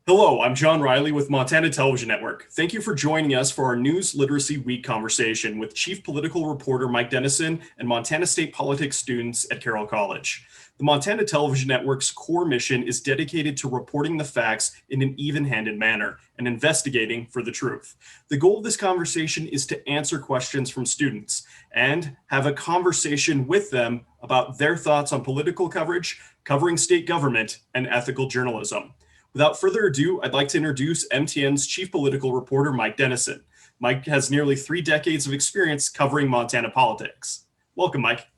Hello, I'm John Riley with Montana Television Network. Thank you for joining us for our News Literacy Week conversation with Chief Political Reporter Mike Dennison and Montana State politics students at Carroll College. The Montana Television Network's core mission is dedicated to reporting the facts in an even-handed manner and investigating for the truth. The goal of this conversation is to answer questions from students and have a conversation with them about their thoughts on political coverage, covering state government, and ethical journalism. Without further ado, I'd like to introduce MTN's chief political reporter, Mike Dennison. Mike has nearly 3 decades of experience covering Montana politics. Welcome, Mike.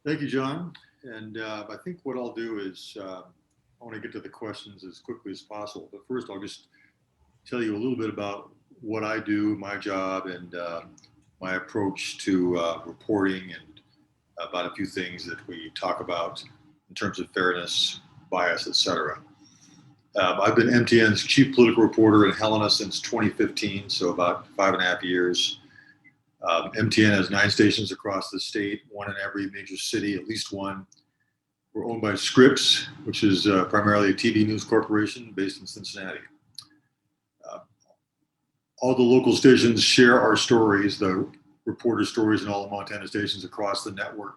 Thank you, John. And I think what I'll do is I want to get to the questions as quickly as possible. But first, I'll just tell you a little bit about what I do, my job, and my approach to reporting, and about a few things that we talk about in terms of fairness, bias, etc. I've been MTN's chief political reporter in Helena since 2015, so about 5.5 years. MTN has 9 stations across the state, one in every major city, at least one. We're owned by Scripps, which is primarily a TV news corporation based in Cincinnati. All the local stations share our stories, the reporter stories in all the Montana stations across the network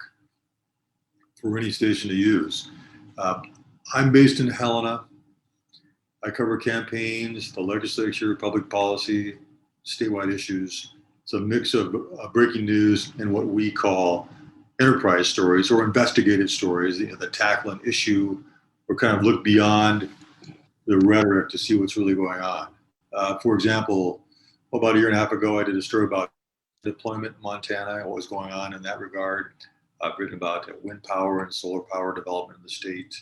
for any station to use. I'm based in Helena. I cover campaigns, the legislature, public policy, statewide issues. It's a mix of breaking news and what we call enterprise stories or investigative stories that tackle an issue or kind of look beyond the rhetoric to see what's really going on. For example, about 1.5 years ago, I did a story about deployment in Montana and what was going on in that regard. I've written about wind power and solar power development in the state,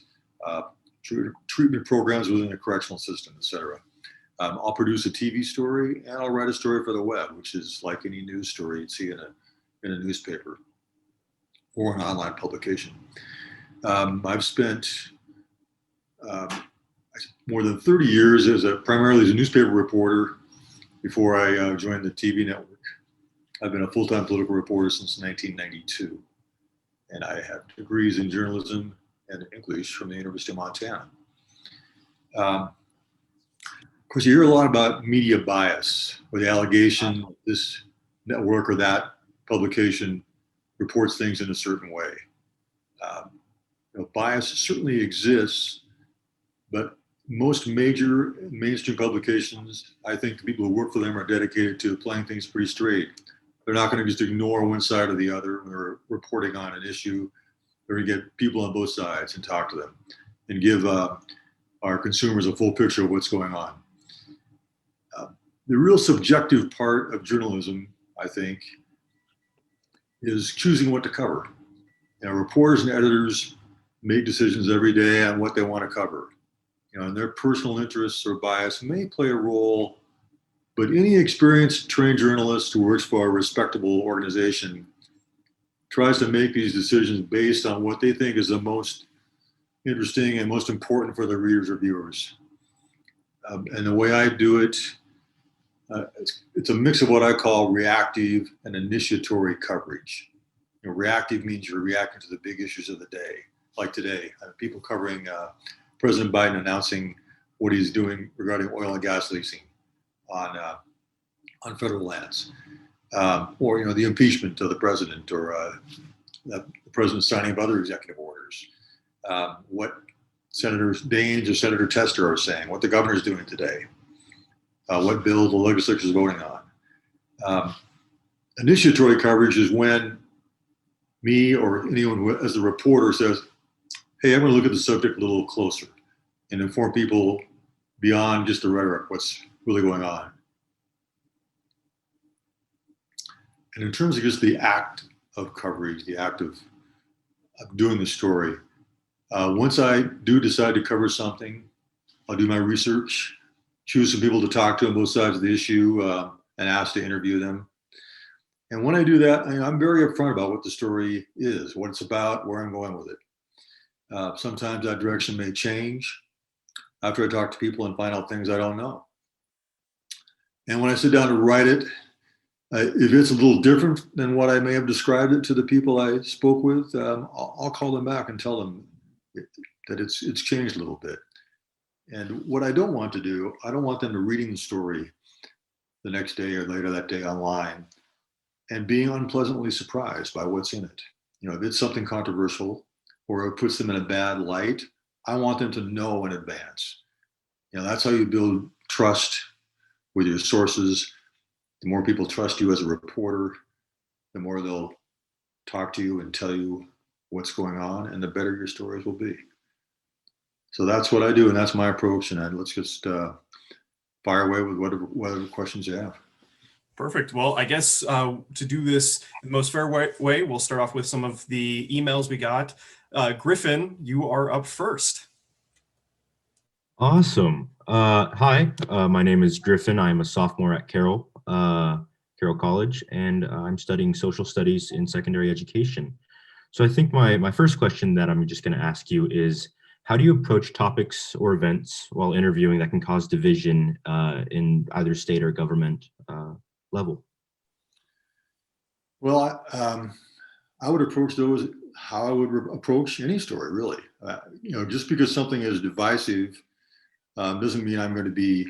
treatment programs within the correctional system, et cetera. I'll produce a TV story and I'll write a story for the web, which is like any news story you'd see in a newspaper or an online publication. I've spent more than 30 years primarily as a newspaper reporter before I joined the TV network. I've been a full-time political reporter since 1992, and I have degrees in journalism and English from the University of Montana. Of course, you hear a lot about media bias, or the allegation this network or that publication reports things in a certain way. Bias certainly exists, but most major mainstream publications, I think the people who work for them are dedicated to playing things pretty straight. They're not going to just ignore one side or the other when they're reporting on an issue. They're going to get people on both sides and talk to them and give our consumers a full picture of what's going on. The real subjective part of journalism, I think, is choosing what to cover. Reporters and editors make decisions every day on what they want to cover. And their personal interests or bias may play a role, but any experienced trained journalist who works for a respectable organization tries to make these decisions based on what they think is the most interesting and most important for their readers or viewers. And the way I do it, it's a mix of what I call reactive and initiatory coverage. Reactive means you're reacting to the big issues of the day, like today. People covering President Biden announcing what he's doing regarding oil and gas leasing on federal lands. Or the impeachment of the president, or the president signing of other executive orders. What Senator Daines or Senator Tester are saying, what the governor is doing today, what bill the legislature is voting on. Initiatory coverage is when me or anyone who, as the reporter, says, "Hey, I'm going to look at the subject a little closer and inform people beyond just the rhetoric, what's really going on." And in terms of just the act of coverage, the act of doing the story, once I do decide to cover something, I'll do my research, choose some people to talk to on both sides of the issue, and ask to interview them. And when I do that, I'm very upfront about what the story is, what it's about, where I'm going with it. Sometimes that direction may change after I talk to people and find out things I don't know. And when I sit down to write it, if it's a little different than what I may have described it to the people I spoke with, I'll call them back and tell them that it's changed a little bit. And what I don't want to do, I don't want them to reading the story the next day or later that day online and being unpleasantly surprised by what's in it. You know, if it's something controversial or it puts them in a bad light, I want them to know in advance. You know, that's how you build trust with your sources. The more people trust you as a reporter, the more they'll talk to you and tell you what's going on, and the better your stories will be. So that's what I do, and that's my approach. And let's just fire away with whatever questions you have. Perfect. Well, I guess to do this in the most fair way, we'll start off with some of the emails we got. Griffin, you are up first. Awesome. Hi, my name is Griffin. I'm a sophomore at Carroll College, and I'm studying social studies in secondary education. So I think my first question that I'm just going to ask you is, how do you approach topics or events while interviewing that can cause division in either state or government level? Well, I would approach those how I would approach any story, really. You know, just because something is divisive doesn't mean I'm going to be,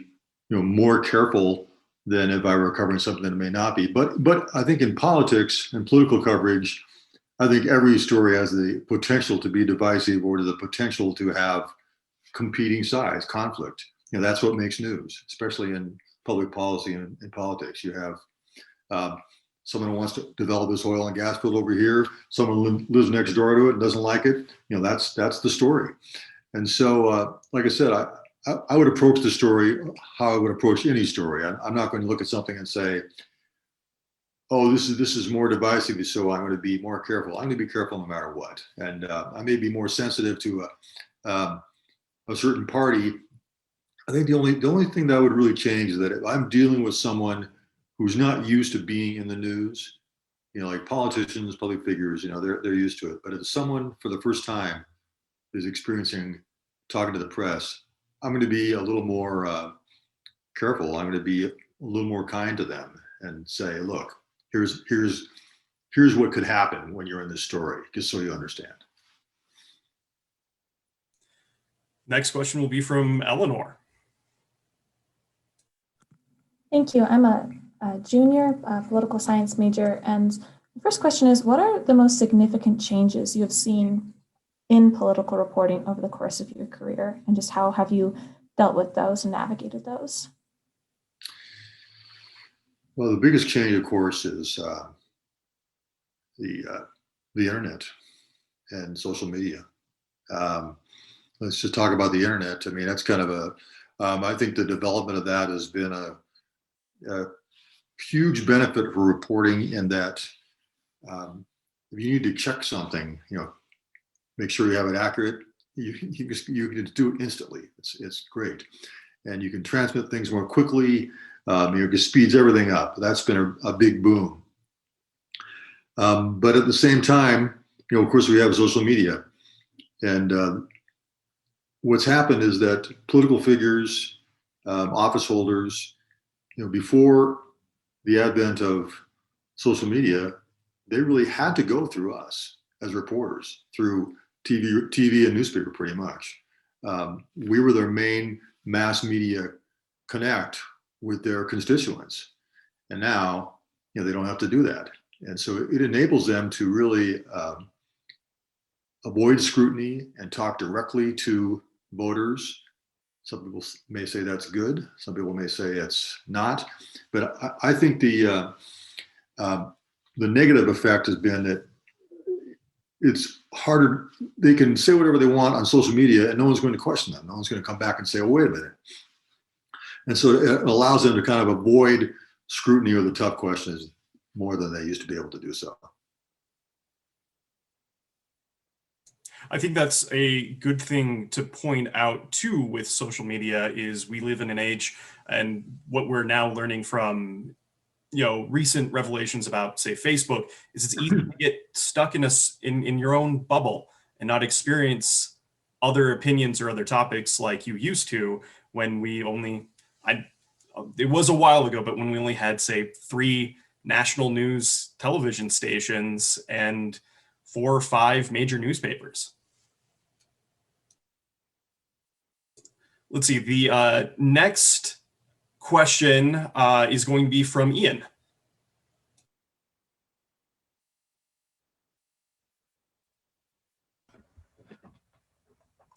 you know, more careful than if I were covering something that may not be. But I think in politics and political coverage, I think every story has the potential to be divisive or the potential to have competing sides, conflict. You know, that's what makes news, especially in public policy and in politics. You have someone who wants to develop this oil and gas field over here. Someone lives next door to it and doesn't like it. You know, that's the story. And so, like I said, I would approach the story how I would approach any story. I'm not going to look at something and say, oh, this is more divisive, so I'm going to be more careful. I'm going to be careful no matter what. And I may be more sensitive to a certain party. I think the only thing that would really change is that if I'm dealing with someone who's not used to being in the news, you know, like politicians, public figures, you know, they're used to it. But if someone for the first time is experiencing talking to the press, I'm going to be a little more careful. I'm going to be a little more kind to them and say, look, here's what could happen when you're in this story, just so you understand. Next question will be from Eleanor. Thank you. I'm a junior political science major, and the first question is, what are the most significant changes you have seen in political reporting over the course of your career, and just how have you dealt with those and navigated those? Well, the biggest change, of course, is the internet and social media. Let's just talk about the internet. I mean, that's kind of I think the development of that has been a huge benefit for reporting, in that if you need to check something, you know, make sure you have it accurate, you can do it instantly. It's great. And you can transmit things more quickly. It just speeds everything up. That's been a big boom. But at the same time, you know, of course, we have social media. And what's happened is that political figures, office holders, you know, before the advent of social media, they really had to go through us as reporters, through TV and newspaper, pretty much. We were their main mass media connect with their constituents. And now, you know, they don't have to do that. And so it enables them to really avoid scrutiny and talk directly to voters. Some people may say that's good. Some people may say it's not. But I think the negative effect has been that it's harder. They can say whatever they want on social media and no one's going to question them. No one's going to come back and say, oh, wait a minute. And so it allows them to kind of avoid scrutiny or the tough questions more than they used to be able to do so. I think that's a good thing to point out too with social media is we live in an age, and what we're now learning from, you know, recent revelations about, say, Facebook, is it's easy to get stuck in your own bubble and not experience other opinions or other topics like you used to when we only, it was a while ago, but when we only had, say, 3 national news television stations and 4 or 5 major newspapers. Let's see. The next question is going to be from Ian.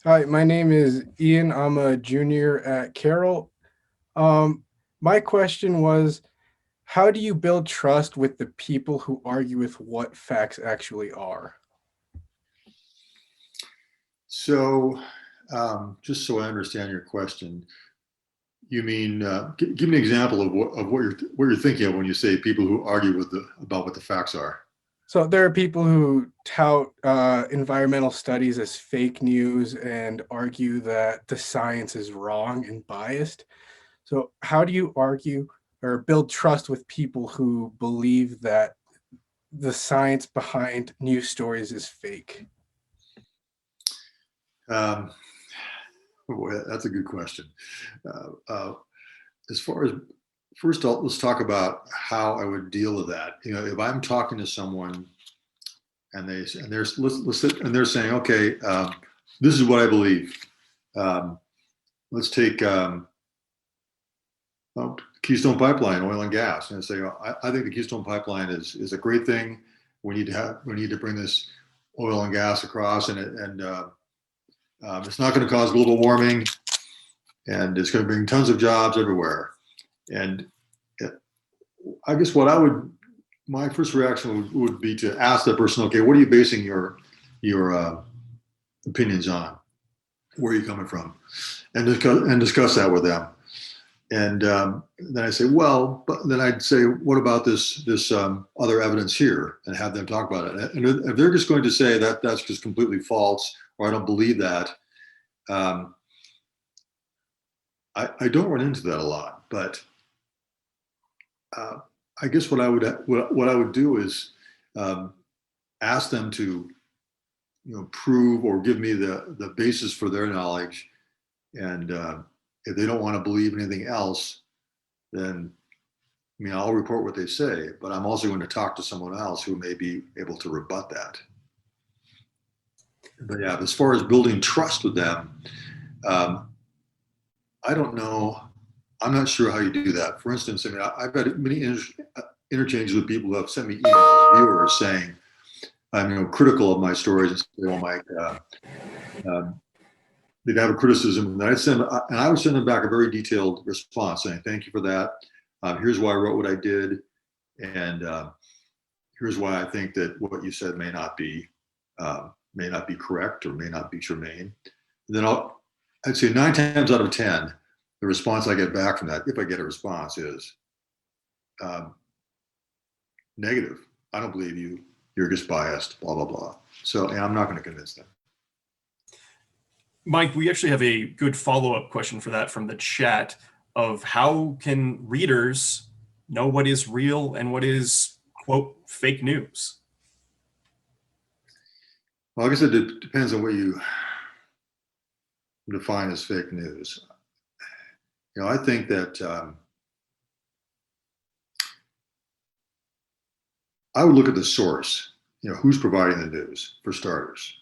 Hi, my name is Ian. I'm a junior at Carroll. My question was, how do you build trust with the people who argue with what facts actually are? So, just so I understand your question, you mean give me an example of what you're thinking of when you say people who argue about what the facts are. So there are people who tout environmental studies as fake news and argue that the science is wrong and biased. So how do you argue or build trust with people who believe that the science behind news stories is fake? Boy, that's a good question. As far as first, let's talk about how I would deal with that. If I'm talking to someone and they're saying, okay, this is what I believe. Let's take Keystone Pipeline, oil and gas, and say, I think the Keystone Pipeline is a great thing. We need to bring this oil and gas across, and it's not going to cause global warming, and it's going to bring tons of jobs everywhere. And I guess my first reaction would be to ask that person, okay, what are you basing your opinions on? Where are you coming from? And discuss that with them. And then I say, well, but then I'd say, what about this other evidence here, and have them talk about it. And if they're just going to say that that's just completely false, or I don't believe that, I don't run into that a lot. But I guess what I would do is ask them to prove or give me the basis for their knowledge, and if they don't want to believe anything else, then I'll report what they say, but I'm also going to talk to someone else who may be able to rebut that. But yeah, as far as building trust with them, I don't know. I'm not sure how you do that. For instance, I've had many interchanges with people who have sent me emails, viewers saying I'm critical of my stories and say, well, Mike, they'd have a criticism, and I would send them back a very detailed response saying, thank you for that. Here's why I wrote what I did, and here's why I think that what you said may not be correct or may not be germane. And then I'd say 9 times out of 10, the response I get back from that, if I get a response, is negative. I don't believe you. You're just biased, blah, blah, blah. So, and I'm not going to convince them. Mike, we actually have a good follow-up question for that from the chat of how can readers know what is real and what is, quote, fake news? Well, I guess it depends on what you define as fake news. I think that I would look at the source, who's providing the news, for starters.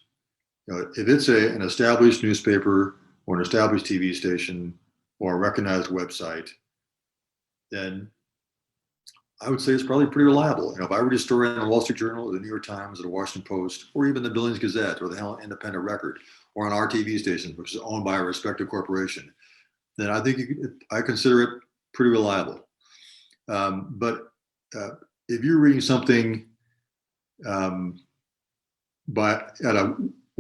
If it's an established newspaper or an established TV station or a recognized website, then I would say it's probably pretty reliable. If I read a story in the Wall Street Journal or the New York Times or the Washington Post, or even the Billings Gazette or the Helen Independent Record, or on our TV station, which is owned by a respected corporation, then I think I consider it pretty reliable. But if you're reading something at a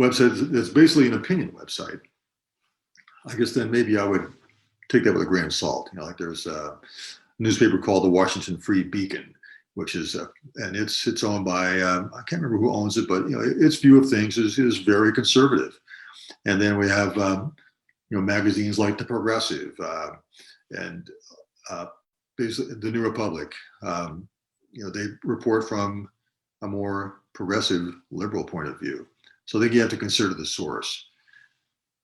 website that's basically an opinion website, I guess then maybe I would take that with a grain of salt. Like there's a newspaper called the Washington Free Beacon, which is and it's owned by I can't remember who owns it, but its view of things is very conservative. And then we have magazines like The Progressive and basically the New Republic. They report from a more progressive liberal point of view. So I think you have to consider the source.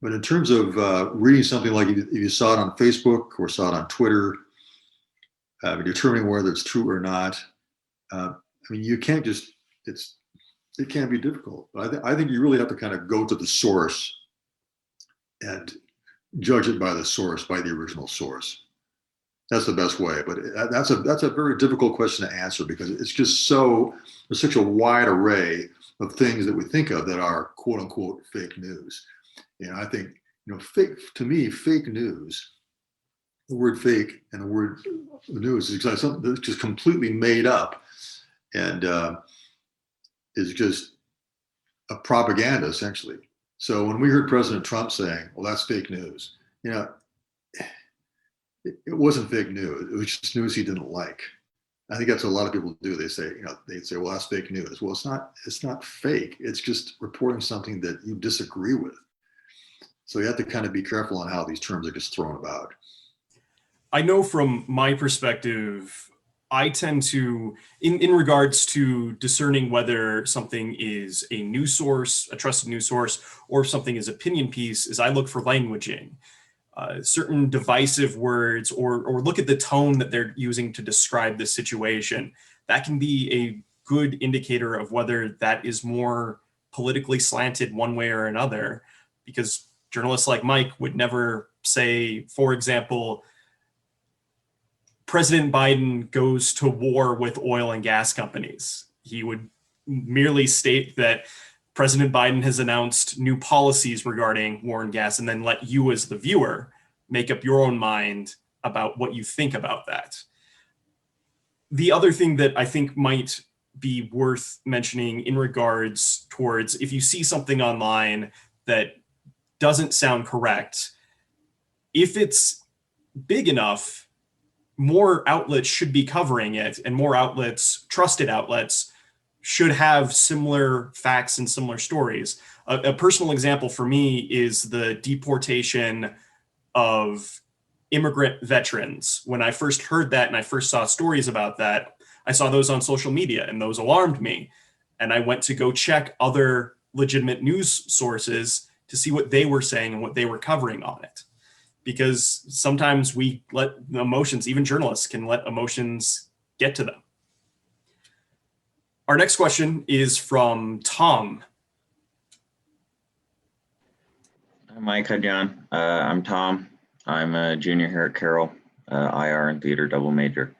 But in terms of reading something like if you saw it on Facebook or saw it on Twitter, determining whether it's true or not, you can't just, it can be difficult. But I think you really have to kind of go to the source and judge it by the source, by the original source. That's the best way. But that's a very difficult question to answer because it's just there's such a wide array of things that we think of that are quote unquote fake news. I think, to me, fake news, the word fake and the word news is something that's just completely made up and is just a propaganda, essentially. So when we heard President Trump saying, well, that's fake news, it wasn't fake news. It was just news he didn't like. I think that's what a lot of people do. They say, they'd say, well, that's fake news. Well, it's not fake. It's just reporting something that you disagree with. So you have to kind of be careful on how these terms are just thrown about. I know from my perspective, I tend to, in regards to discerning whether something is a news source, a trusted news source, or if something is opinion piece, is I look for languaging, certain divisive words, or look at the tone that they're using to describe the situation. That can be a good indicator of whether that is more politically slanted one way or another, because journalists like Mike would never say, for example, President Biden goes to war with oil and gas companies. He would merely state that President Biden has announced new policies regarding war and gas, and then let you as the viewer make up your own mind about what you think about that. The other thing that I think might be worth mentioning in regards towards if you see something online that doesn't sound correct, if it's big enough, more outlets should be covering it, and more outlets, trusted outlets, should have similar facts and similar stories. A personal example for me is the deportation of immigrant veterans. When I first heard that and I first saw stories about that, I saw those on social media and those alarmed me. And I went to go check other legitimate news sources to see what they were saying and what they were covering on it. Because sometimes we let the emotions, even journalists can let emotions get to them. Our next question is from Tom. Hi, Mike. Hi, John. I'm Tom. I'm a junior here at Carroll, IR and theater double major.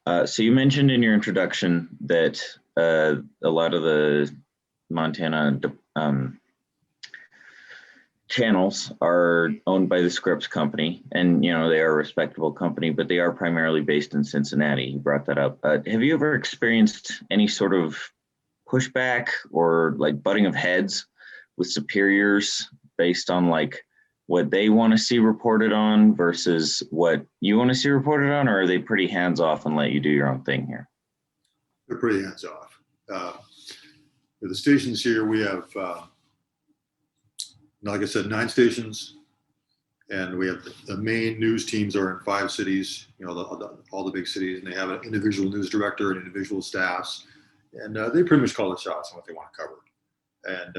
So you mentioned in your introduction that a lot of the Montana channels are owned by the Scripps Company, and they are a respectable company, but they are primarily based in Cincinnati. You brought that up. Have you ever experienced any sort of pushback or like butting of heads with superiors based on like what they want to see reported on versus what you want to see reported on, or are they pretty hands off and let you do your own thing here? They're pretty hands off. The stations here, we have like I said, 9 stations, and we have the main news teams are in 5 cities, all the big cities, and they have an individual news director and individual staffs, and they pretty much call the shots on what they want to cover. And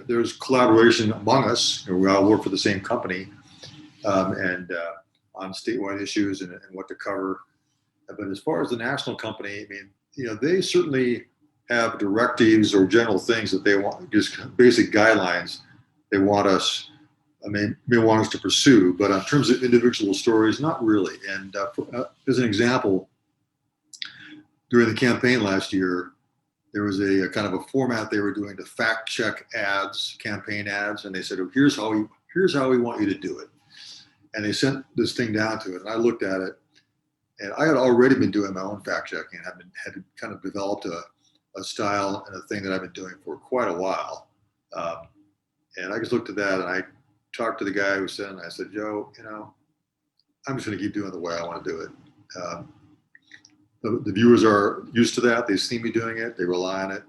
there's collaboration among us. We all work for the same company, and on statewide issues and what to cover. But as far as the national company, they certainly have directives or general things that they want, just basic guidelines they want us to pursue, but in terms of individual stories, not really. And as an example, during the campaign last year, there was a kind of a format they were doing to fact check ads, campaign ads, and they said, oh, here's how we want you to do it. And they sent this thing down to it, and I looked at it, and I had already been doing my own fact checking, had kind of developed a style and a thing that I've been doing for quite a while. And I just looked at that and I talked to the guy who sent it. I said, Joe, I'm just going to keep doing it the way I want to do it. The viewers are used to that. They see me doing it. They rely on it.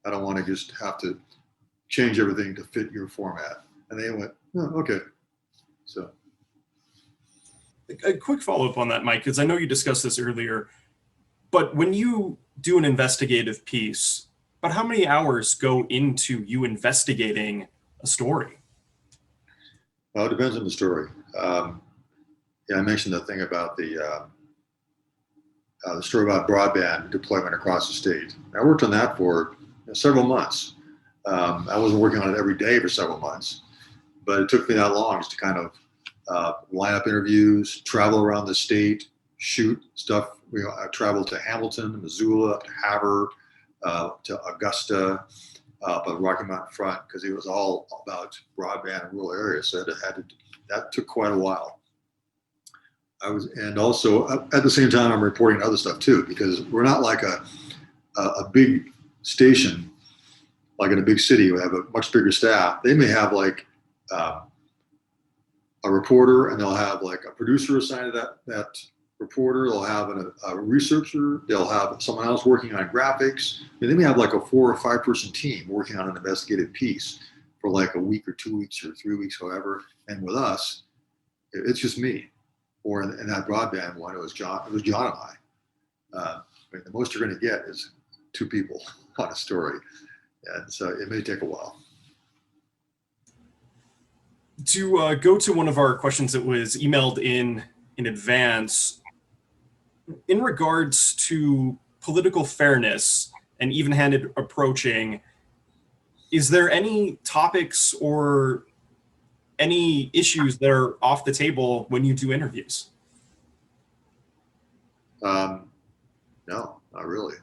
I don't want to just have to change everything to fit your format. And they went, oh, okay. So. A quick follow-up on that, Mike, because I know you discussed this earlier, but when you do an investigative piece, about how many hours go into you investigating a story? Well, it depends on the story. I mentioned the thing about the story about broadband deployment across the state. I worked on that for several months. I wasn't working on it every day for several months, but it took me that long just to kind of line up interviews, travel around the state, shoot stuff. I traveled to Hamilton, Missoula, up to Havre, to Augusta, up on Rocky Mountain front, because it was all about broadband in rural areas. So that took quite a while. And also at the same time, I'm reporting other stuff too, because we're not like a big station, like in a big city. We have a much bigger staff. They may have like a reporter, and they'll have like a producer assigned to that reporter. They'll have a researcher. They'll have someone else working on graphics. And they may have like a 4 or 5 person team working on an investigative piece for like a week or 2 weeks or 3 weeks, however. And with us, it's just me. Or in that broadband one, it was John and I. I mean, the most you're going to get is 2 people on a story. And so it may take a while. To go to one of our questions that was emailed in advance, in regards to political fairness and even-handed approaching, is there any topics or any issues that are off the table when you do interviews? No, not really.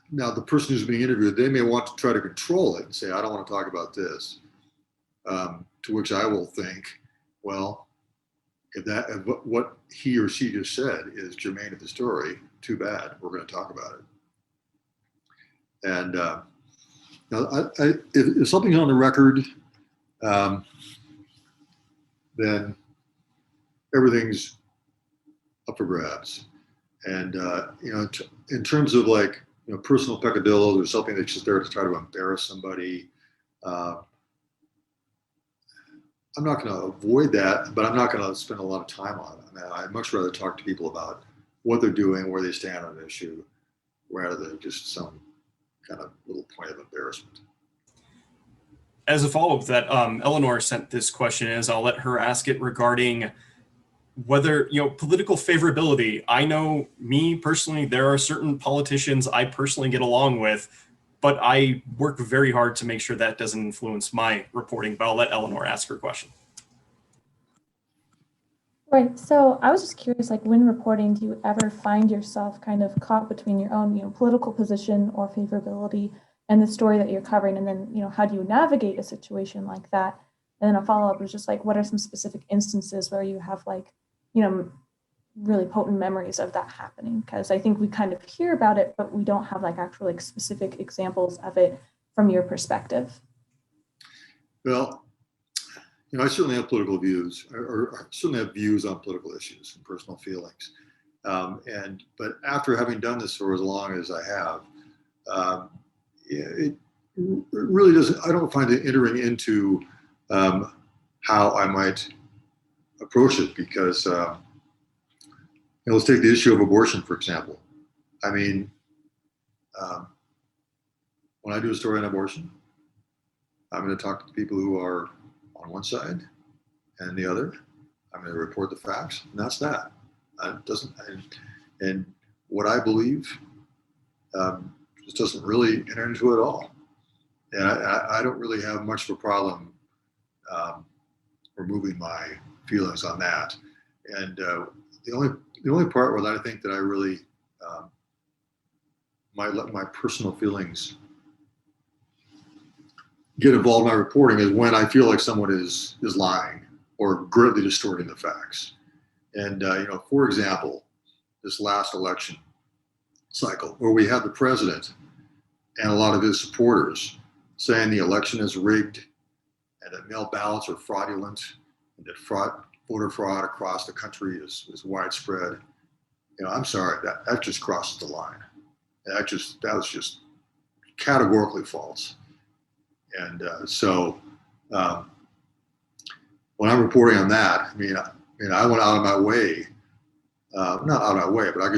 Now, the person who's being interviewed, they may want to try to control it and say, I don't want to talk about this. To which I will think, well, if what he or she just said is germane to the story, too bad. We're going to talk about it. And now, if something's on the record, then everything's up for grabs. And in terms of like personal peccadillos or something that's just there to try to embarrass somebody, I'm not going to avoid that, but I'm not going to spend a lot of time on it. I mean, I'd much rather talk to people about what they're doing, where they stand on an issue, rather than just some kind of little point of embarrassment. As a follow-up to that, Eleanor sent this question in, I'll let her ask it, regarding whether, political favorability. I know, me personally, there are certain politicians I personally get along with, but I work very hard to make sure that doesn't influence my reporting. But I'll let Eleanor ask her question. Right. So I was just curious, like when reporting, do you ever find yourself kind of caught between your own, political position or favorability and the story that you're covering? And then, how do you navigate a situation like that? And then a follow-up is just like, what are some specific instances where you have like, really potent memories of that happening? Because I think we kind of hear about it, but we don't have like actual like specific examples of it from your perspective. Well, I certainly have political views, or certainly have views on political issues and personal feelings. But after having done this for as long as I have, it really doesn't, I don't find it entering into how I might approach it, because let's take the issue of abortion, for example. I mean, when I do a story on abortion, I'm going to talk to the people who are on one side and the other. I'm going to report the facts, and that's that. And what I believe just doesn't really enter into it all. And I don't really have much of a problem removing my feelings on that. And the only part where I think that I really might let my personal feelings get involved in my reporting is when I feel like someone is lying or greatly distorting the facts. And for example, this last election cycle, where we had the president and a lot of his supporters saying the election is rigged and that mail ballots are fraudulent and that voter fraud across the country is widespread. I'm sorry, that just crosses the line. That was just categorically false. And so when I'm reporting on that, I went out of my way, not out of my way, but I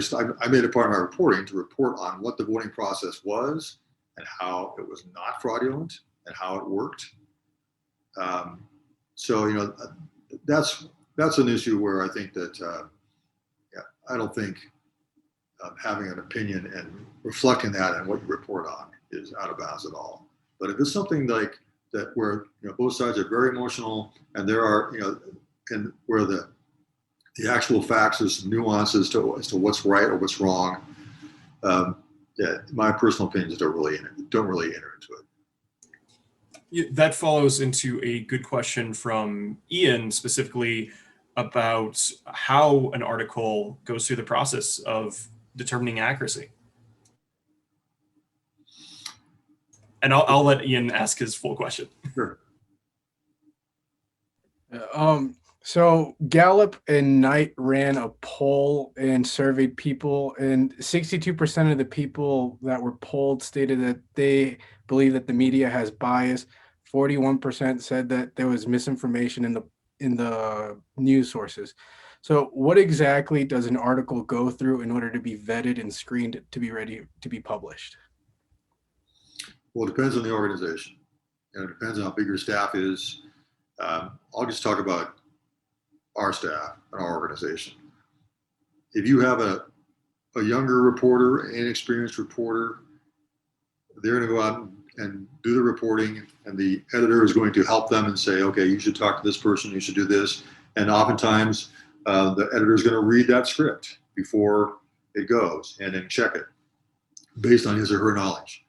made it part of my reporting to report on what the voting process was and how it was not fraudulent and how it worked. So that's an issue where I think that I don't think having an opinion and reflecting that and what you report on is out of bounds at all. But if it's something like that where both sides are very emotional, and there are and where the actual facts, there's some nuances as to what's right or what's wrong. Yeah, my personal opinions don't really enter into it. That follows into a good question from Ian, specifically about how an article goes through the process of determining accuracy. And I'll let Ian ask his full question. Sure. So Gallup and Knight ran a poll and surveyed people, and 62% of the people that were polled stated that they believe that the media has bias. 41% said that there was misinformation in the news sources. So what exactly does an article go through in order to be vetted and screened to be ready to be published? Well, it depends on the organization. It depends on how big your staff is. I'll just talk about our staff and our organization. If you have a younger reporter, an inexperienced reporter, they're going to go out and do the reporting, and the editor is going to help them and say, okay, you should talk to this person, you should do this. And oftentimes the editor is going to read that script before it goes and then check it based on his or her knowledge.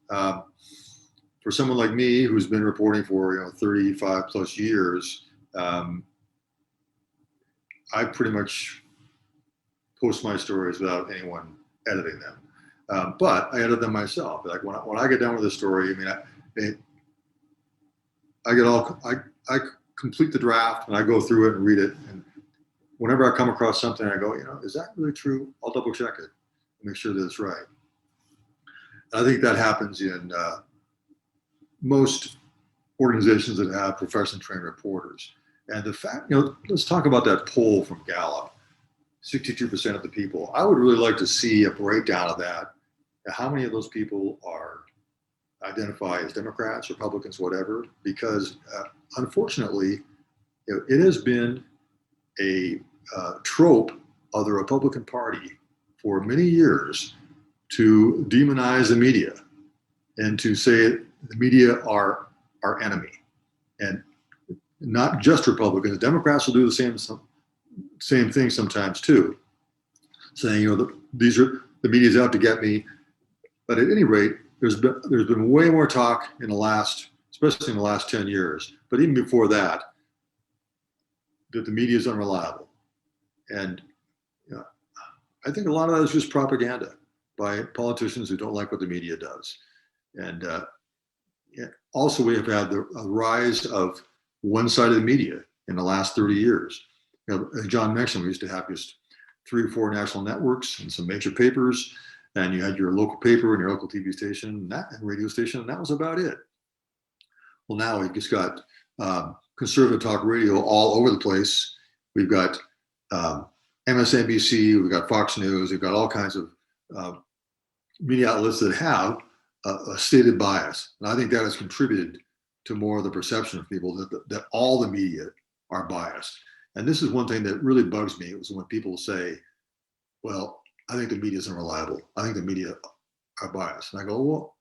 For someone like me who's been reporting for 35 plus years, I pretty much post my stories without anyone editing them. But I edit them myself. Like when I get done with a story, I complete the draft and I go through it and read it. And whenever I come across something, I go, is that really true? I'll double check it and make sure that it's right. I think that happens in most organizations that have professionally trained reporters. And the fact, let's talk about that poll from Gallup, 62% of the people. I would really like to see a breakdown of that. How many of those people are identify as Democrats, Republicans, whatever, because unfortunately, it has been a trope of the Republican Party for many years to demonize the media and to say the media are our enemy. And not just Republicans, Democrats will do the same thing sometimes too, saying, these are the media's out to get me. But at any rate, there's been way more talk especially in the last 10 years, but even before that the media is unreliable. And I think a lot of that is just propaganda by politicians who don't like what the media does. And also we have had the rise of one side of the media in the last 30 years. As John mentioned, we used to have just 3 or 4 national networks and some major papers, and you had your local paper and your local TV station and radio station, and that was about it. Well, now we've just got conservative talk radio all over the place. We've got MSNBC, we've got Fox News, we've got all kinds of media outlets that have a stated bias. And I think that has contributed to more of the perception of people that all the media are biased. And this is one thing that really bugs me, is when people say, well, I think the media isn't reliable. I think the media are biased. And I go, well,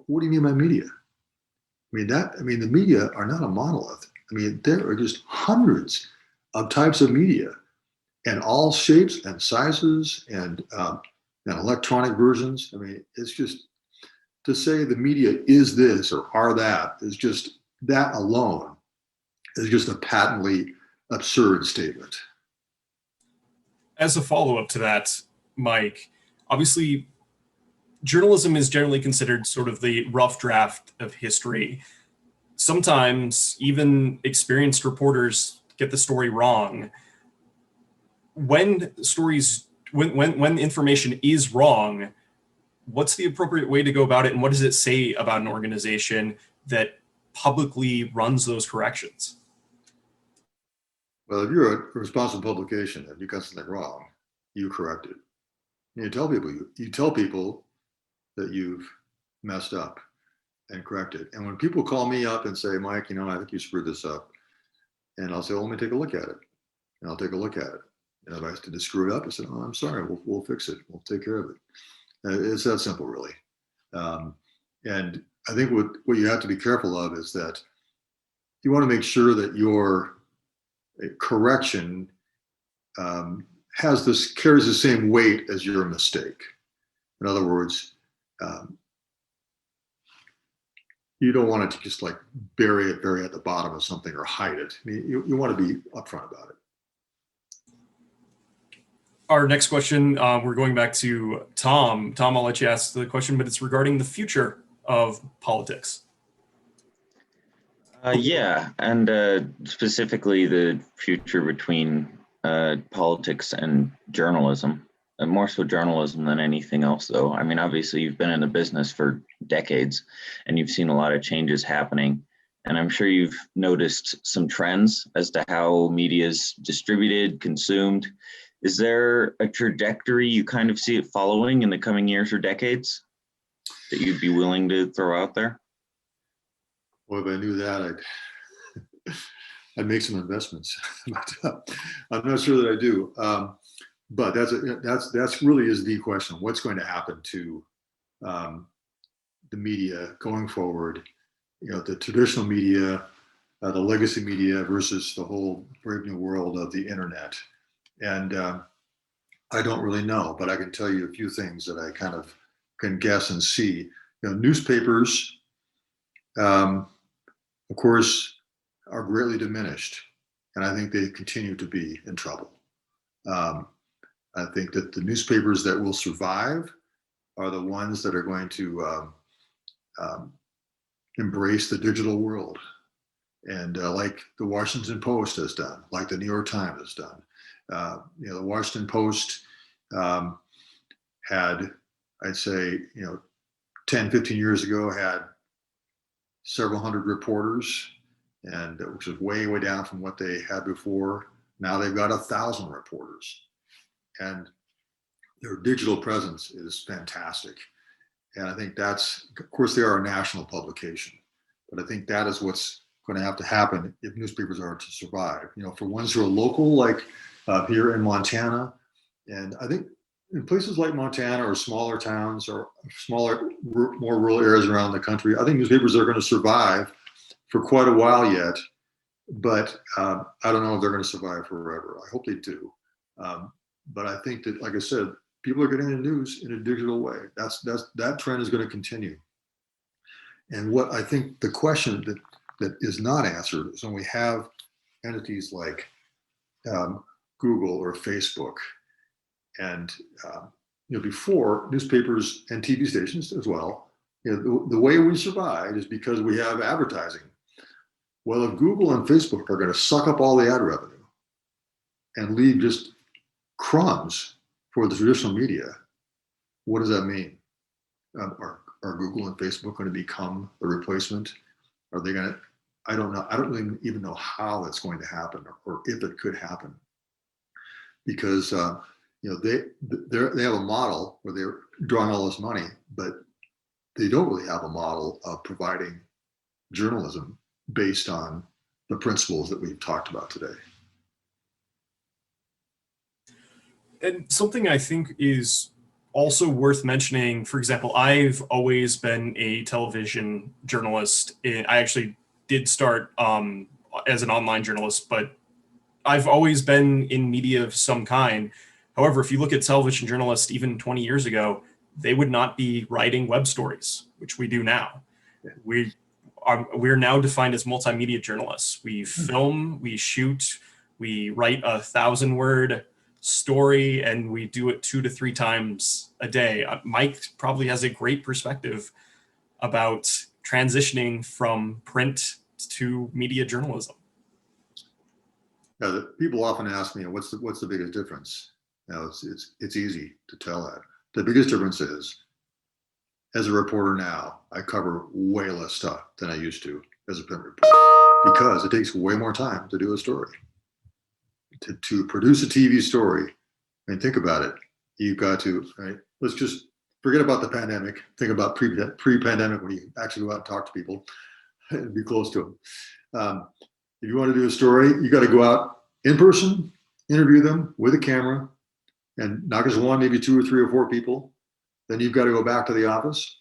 what do you mean by media? The media are not a monolith. There are just hundreds of types of media, and all shapes and sizes and electronic versions. It's just, to say the media is this or are that is just, that alone is just a patently absurd statement. As a follow-up to that, Mike, obviously journalism is generally considered sort of the rough draft of history. Sometimes even experienced reporters get the story wrong. When information is wrong, what's the appropriate way to go about it, and what does it say about an organization that publicly runs those corrections? Well, if you're a responsible publication and you got something wrong, you correct it. You tell people that you've messed up and correct it. And when people call me up and say, Mike, I think you screwed this up, and I'll say, well, let me take a look at it. And I'll take a look at it. And if I did screw it up, I said, oh, I'm sorry, we'll fix it. We'll take care of it. It's that simple, really. And I think what you have to be careful of is that you want to make sure that your correction carries the same weight as your mistake. In other words, you don't want it to just like bury at the bottom of something or hide it. I mean, you want to be upfront about it. Our next question, we're going back to Tom. Tom, I'll let you ask the question, but it's regarding the future of politics. Yeah, and specifically the future between politics and journalism, and more so journalism than anything else, though. I mean, obviously, you've been in the business for decades, and you've seen a lot of changes happening. And I'm sure you've noticed some trends as to how media is distributed, consumed. Is there a trajectory you kind of see it following in the coming years or decades that you'd be willing to throw out there? Well, if I knew that, I'd make some investments. But, I'm not sure that I do. But that's really is the question. What's going to happen to the media going forward? You know, the traditional media, the legacy media versus the whole brave new world of the internet. And I don't really know, but I can tell you a few things that I kind of can guess and see. You know, newspapers, of course, are greatly diminished, and I think they continue to be in trouble. I think that the newspapers that will survive are the ones that are going to embrace the digital world, and like the Washington Post has done, like the New York Times has done. You know, the Washington Post had, I'd say, 10, 15 years ago, had several hundred reporters, and which was way, way down from what they had before. Now they've got 1,000 reporters, and their digital presence is fantastic. And I think that's, of course, they are a national publication, but I think that is what's going to have to happen if newspapers are to survive. You know, for ones who are local, like here in Montana, and I think in places like Montana or smaller towns or smaller, more rural areas around the country, I think newspapers are going to survive for quite a while yet, but I don't know if they're going to survive forever. I hope they do. But I think that, like I said, people are getting the news in a digital way. That trend is going to continue. And what I think the question that is not answered is when we have entities like Google or Facebook, and before, newspapers and TV stations as well, the way we survived is because we have advertising. Well, if Google and Facebook are going to suck up all the ad revenue and leave just crumbs for the traditional media, what does that mean? Are Google and Facebook going to become the replacement? Are they going to? I don't know. I don't really even know how that's going to happen, or if it could happen, because they have a model where they're drawing all this money, but they don't really have a model of providing journalism based on the principles that we've talked about today. And something I think is also worth mentioning, for example, I've always been a television journalist. I actually did start as an online journalist, but I've always been in media of some kind. However, if you look at television journalists, even 20 years ago, they would not be writing web stories, which we do now. We're now defined as multimedia journalists. We film, we shoot, we write 1,000-word story, and we do it 2 to 3 times a day. Mike probably has a great perspective about transitioning from print to media journalism. Yeah, people often ask me, what's the biggest difference? It's easy to tell that. The biggest difference is, as a reporter now, I cover way less stuff than I used to as a print reporter, because it takes way more time to do a story. To produce a TV story, I mean, think about it. You've got to, right? Let's just forget about the pandemic. Think about pre-pandemic, when you actually go out and talk to people and be close to them. If you want to do a story, you got to go out in person, interview them with a camera, and not just one, maybe 2 or 3 or 4 people. Then you've got to go back to the office,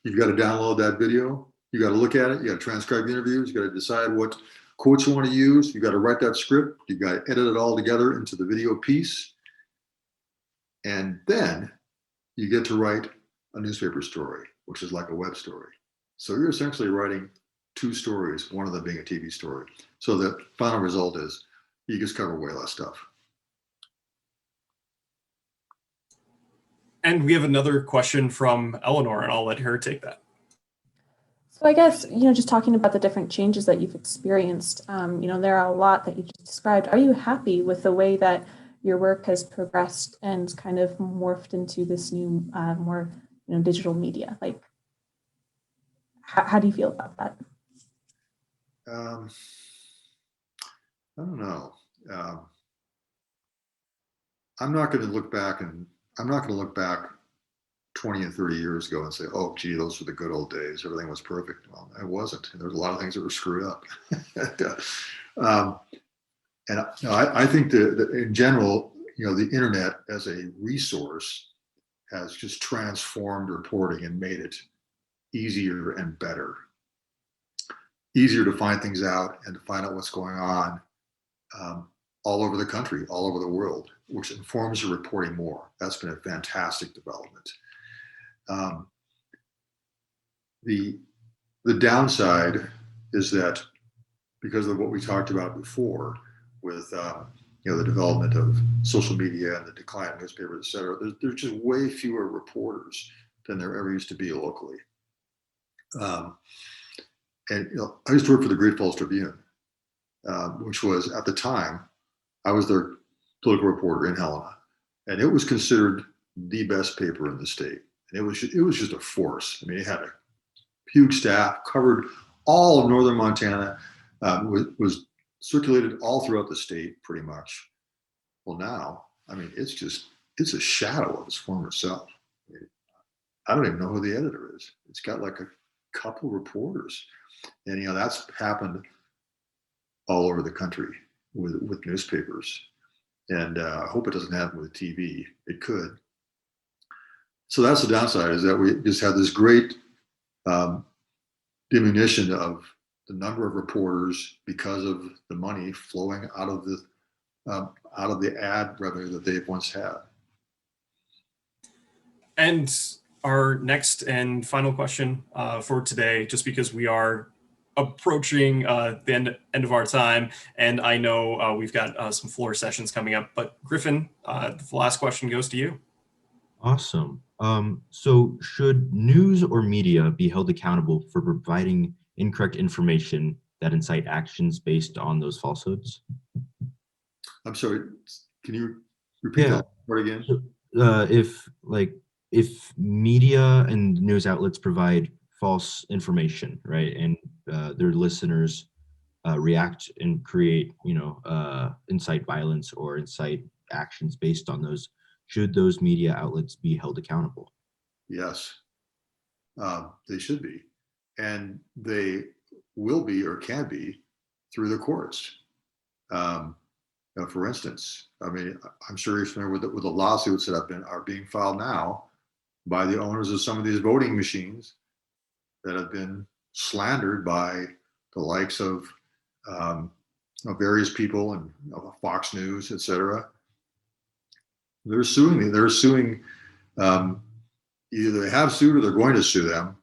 You've got to download that video. You got to look at it. You got to transcribe the interviews. You got to decide what quotes you want to use. You got to write that script. You got to edit it all together into the video piece. And then you get to write a newspaper story, which is like a web story. So you're essentially writing two stories, one of them being a TV story. So the final result is you just cover way less stuff. And we have another question from Eleanor, and I'll let her take that. So I guess, just talking about the different changes that you've experienced, there are a lot that you just described. Are you happy with the way that your work has progressed and kind of morphed into this new, more, digital media? Like, how do you feel about that? I don't know. I'm not going to look back 20 and 30 years ago and say, oh, gee, those were the good old days. Everything was perfect. Well, it wasn't. There was a lot of things that were screwed up. I think that in general, the internet as a resource has just transformed reporting and made it easier and better. Easier to find things out and to find out what's going on all over the country, all over the world, which informs your reporting more. That's been a fantastic development. The downside is that because of what we talked about before with the development of social media and the decline of newspapers, et cetera, there's just way fewer reporters than there ever used to be locally. And I used to work for the Great Falls Tribune, which was at the time, I was their political reporter in Helena, and it was considered the best paper in the state. And it was just a force. I mean, it had a huge staff, covered all of northern Montana, was circulated all throughout the state pretty much. Well, now, I mean, it's a shadow of its former self. I don't even know who the editor is. It's got like a couple reporters. And, that's happened all over the country with newspapers. And I hope it doesn't happen with TV. It could. So that's the downside, is that we just have this great diminution of the number of reporters because of the money flowing out of the ad revenue that they've once had. And our next and final question for today, just because we are approaching the end of our time, and I know we've got some floor sessions coming up, but Griffin, the last question goes to you. Awesome. So should news or media be held accountable for providing incorrect information that incite actions based on those falsehoods? I'm sorry, can you repeat that part again? If media and news outlets provide false information, right, and their listeners react and create, incite violence or incite actions based on those, should those media outlets be held accountable? Yes, they should be, and they will be or can be through the courts. For instance, I mean, I'm sure you're familiar with the lawsuits that are being filed now by the owners of some of these voting machines that have been slandered by the likes of various people and Fox News, et cetera. They're suing. They're suing. Either they have sued or they're going to sue them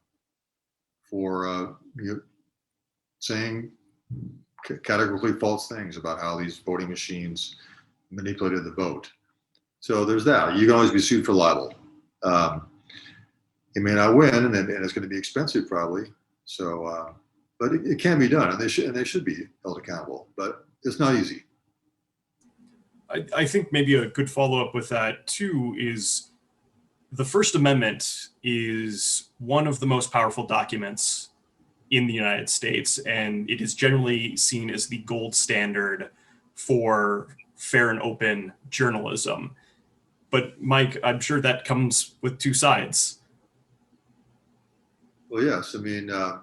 for saying categorically false things about how these voting machines manipulated the vote. So there's that. You can always be sued for libel. You may not win, and it's going to be expensive probably. So, but it can be done, and they should be held accountable. But it's not easy. I think maybe a good follow-up with that too is the First Amendment is one of the most powerful documents in the United States, and it is generally seen as the gold standard for fair and open journalism. But Mike, I'm sure that comes with two sides. Well, yes. I mean, the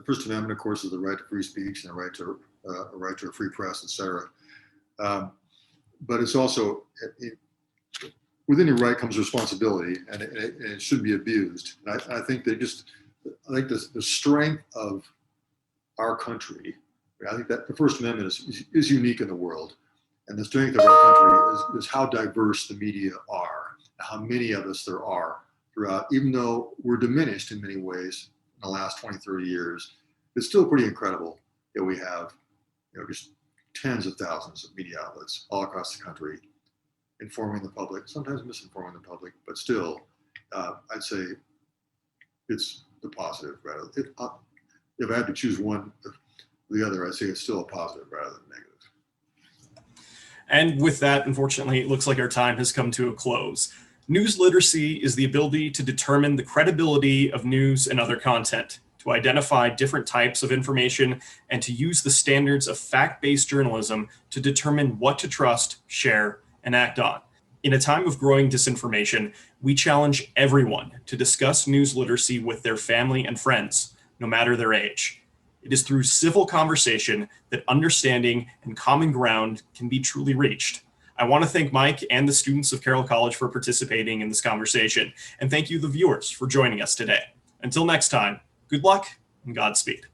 First Amendment, of course, is the right to free speech and the right to a free press, et cetera. But it's also with any right comes responsibility, and it shouldn't be abused. And I think the strength of our country, I think that the First Amendment is unique in the world. And the strength of our country is how diverse the media are, how many of us there are throughout, even though we're diminished in many ways in the last 20, 30 years, it's still pretty incredible that we have, just tens of thousands of media outlets all across the country informing the public, sometimes misinforming the public, but still, I'd say it's the positive rather. If I had to choose one or the other, I'd say it's still a positive rather than negative. And with that, unfortunately, it looks like our time has come to a close. News literacy is the ability to determine the credibility of news and other content, to identify different types of information, and to use the standards of fact-based journalism to determine what to trust, share, and act on. In a time of growing disinformation, we challenge everyone to discuss news literacy with their family and friends, no matter their age. It is through civil conversation that understanding and common ground can be truly reached. I want to thank Mike and the students of Carroll College for participating in this conversation, and thank you, the viewers, for joining us today. Until next time, good luck and Godspeed.